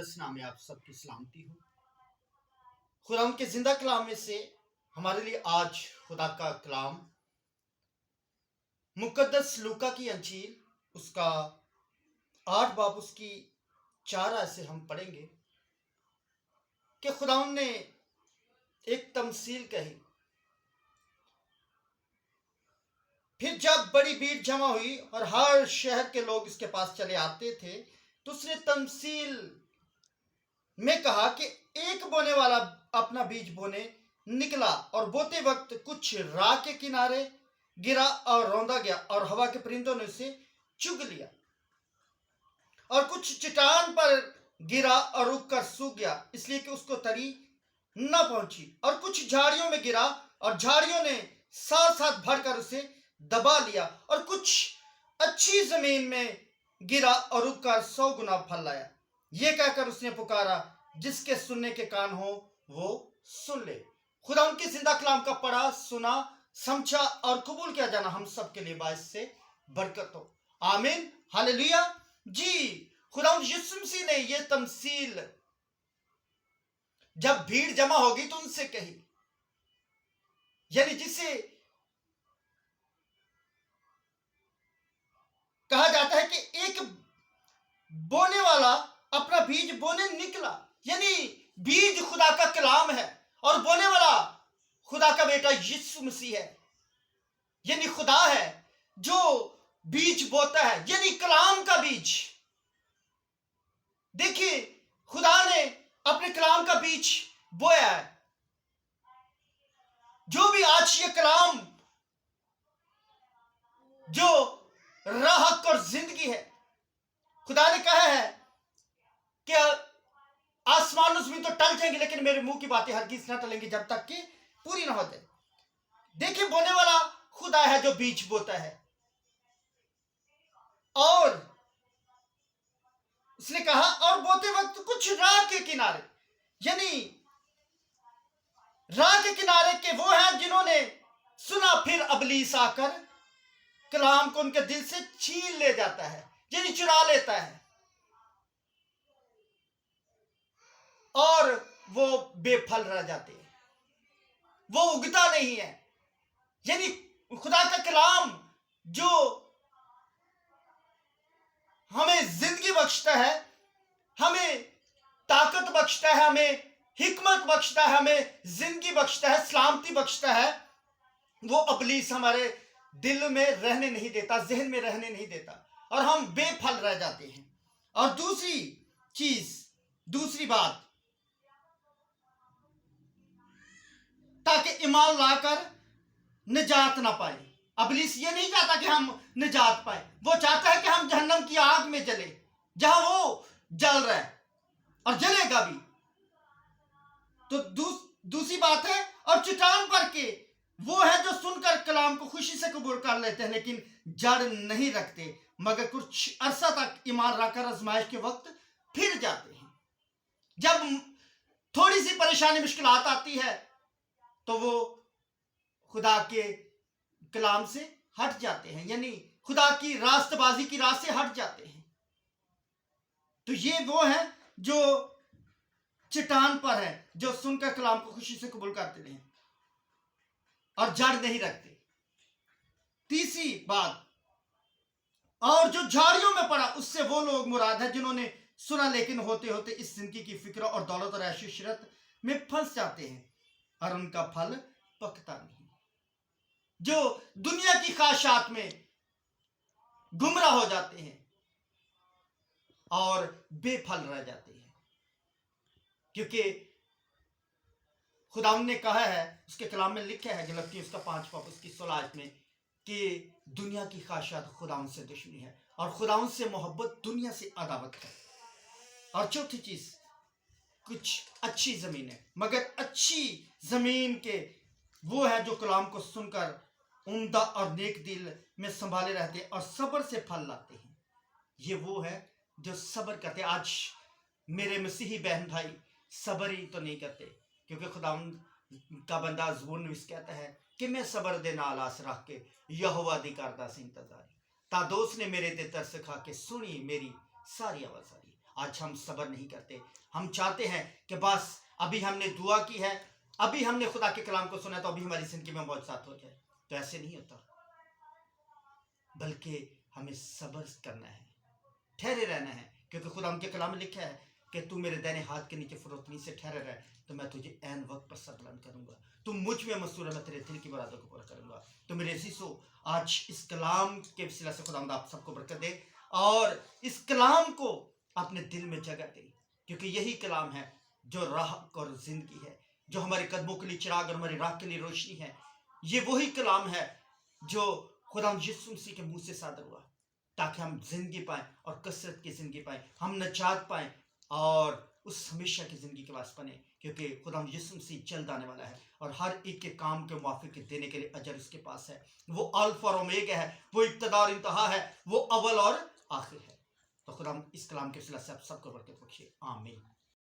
मुकद्दस नाम में आप सबकी सलामती हो। खुदा के जिंदा कलाम में से हमारे लिए आज खुदा का कलाम मुकद्दस लूका की अंजील उसका 8 बाब उसकी 4 आयत से हम पढ़ेंगे कि खुदा ने एक तमसील कही। फिर जब बड़ी भीड़ जमा हुई और हर शहर के लोग इसके पास चले आते थे तो उसने तमसील में कहा कि एक बोने वाला अपना बीज बोने निकला और बोते वक्त कुछ राह के किनारे गिरा और रौंदा गया और हवा के परिंदों ने उसे चुग लिया, और कुछ चट्टान पर गिरा और रुक कर सूख गया इसलिए कि उसको तरी न पहुंची, और कुछ झाड़ियों में गिरा और झाड़ियों ने साथ साथ भरकर उसे दबा लिया, और कुछ अच्छी जमीन में गिरा और रुककर 100 गुना फल लाया। ये कहकर उसने पुकारा, जिसके सुनने के कान हो वो सुन ले। खुदा उनके जिंदा कलाम का पढ़ा, सुना, समझा और कबूल किया जाना हम सब के लिए बाइस से बरकत हो। आमीन, हालेलुया। जी, खुदा यीशु मसीह ने यह तमसील जब भीड़ जमा होगी तो उनसे कही, यानी जिसे कहा जाता है कि एक बोने वाला अपना बीज बोने निकला, यानी बीज खुदा का कलाम है और बोने वाला खुदा का बेटा यीशु मसीह है, यानी खुदा है जो बीज बोता है, यानी कलाम का बीज। देखिए, खुदा ने अपने कलाम का बीज बोया है। जो भी आज ये कलाम जो राह और जिंदगी है, खुदा ने कहा है कि आसमान उसमें तो टल जाएंगे लेकिन मेरे मुंह की बातें हरगिज ना टलेंगी जब तक कि पूरी ना हो जाए। देखिए, बोने वाला खुदा है जो बीज बोता है, और उसने कहा और बोते वक्त कुछ राह के किनारे, यानी राह के किनारे के वो हैं जिन्होंने सुना, फिर अबलीस आकर कलाम को उनके दिल से छीन ले जाता है, यानी चुरा लेता है, और वो बेफल रह जाते हैं, वो उगता नहीं है। यानी खुदा का कलाम जो हमें जिंदगी बख्शता है, हमें ताकत बख्शता है, हमें हिकमत बख्शता है, हमें जिंदगी बख्शता है, सलामती बख्शता है, वो अबलीस हमारे दिल में रहने नहीं देता, जहन में रहने नहीं देता, और हम बेफल रह जाते हैं। और दूसरी बात, ताकि ईमान लाकर निजात ना पाए। अबलीस ये नहीं चाहता कि हम निजात पाए, वो चाहता है कि हम जहन्नम की आग में जले, जहां वो जल रहा है और जलेगा भी। तो दूसरी बात है, और चट्टान पर के वो है जो सुनकर कलाम को खुशी से कबूल कर लेते हैं लेकिन जड़ नहीं रखते, मगर कुछ अरसा तक ईमान रखकर आजमाइश के वक्त फिर जाते हैं। जब थोड़ी सी परेशानी मुश्किलात आती है तो वो खुदा के कलाम से हट जाते हैं, यानी खुदा की रास्तबाजी की राह से हट जाते हैं। तो ये वो है जो चट्टान पर है, जो सुनकर कलाम को खुशी से कबूल करते हैं और जड़ नहीं रखते। तीसरी बात, और जो झाड़ियों में पड़ा, उससे वो लोग मुराद है जिन्होंने सुना लेकिन होते होते इस जिंदगी की फिक्र और दौलत और ऐश इशरत में फंस जाते हैं और उनका फल पकता नहीं, जो दुनिया की ख्वाहिशात में गुमराह हो जाते हैं और बेफल रह जाते हैं। क्योंकि खुदा ने कहा है, उसके कलाम में लिखा है गलती उसका 5 बाब उसकी 16 आयत में, कि दुनिया की ख्वाहिशात खुदा से दुश्मनी है और खुदा से मोहब्बत दुनिया से अदावत है। और चौथी चीज, कुछ अच्छी जमीन है, मगर अच्छी जमीन के वो है जो कलाम को सुनकर उम्दा और नेक दिल में संभाले रहते हैं और सब्र से फल लाते हैं। ये वो है जो सब्र करते। आज मेरे मसीही बहन भाई सब्र ही तो नहीं करते, क्योंकि खुदा का बंदा ज़बूर नवीस कहता है कि मैं सब्र दे नाल आस रख के यहोवा दी करदा सी इंतजार, ता दोस्त ने मेरे ते तरस खा के सुनी मेरी सारी आवाजारी। आज हम सब्र नहीं करते। हम चाहते हैं कि बस अभी हमने दुआ की है, अभी हमने खुदा के कलाम को सुना तो अभी हमारी जिंदगी में मौजूद हो जाए। तो ऐसे नहीं होता, बल्कि हमें सब्र करना है, ठहरे रहना है, क्योंकि खुदा उनके कलाम में लिखा है कि तू मेरे दाहिने हाथ के नीचे फरोतनी से ठहरे रहे तो मैं तुझे ऐन वक्त पर सर बुलंद करूंगा। तुम मुझ में मसूर है, मैं तेरे दिल की मुरादों को पूरा करूंगा। तो मेरे अजीजों, आज इस कलाम के वसीला से खुदा आप सबको बरकत दे और इस कलाम को अपने दिल में जगह दे, क्योंकि यही कलाम है जो राह और जिंदगी है, जो हमारे कदमों के लिए चिराग और हमारी राह के लिए रोशनी है। ये वही कलाम है जो खुदा यीशु मसीह के मुंह से सादर हुआ ताकि हम जिंदगी पाएं और कसरत की जिंदगी पाएं, हम नजात पाएं और उस हमेशा की जिंदगी के वास्ते बने, क्योंकि खुदा यीशु मसीह जल्द आने वाला है और हर एक के काम के मुआफिक देने के लिए अजर उसके पास है। वो अल्फा और ओमेगा है, वो इब्तिदा और इंतहा है, वो अव्वल और आखिर है। तो खुदा इस कलाम के वसीला से आप सबको बरकत बख्शे, आमीन।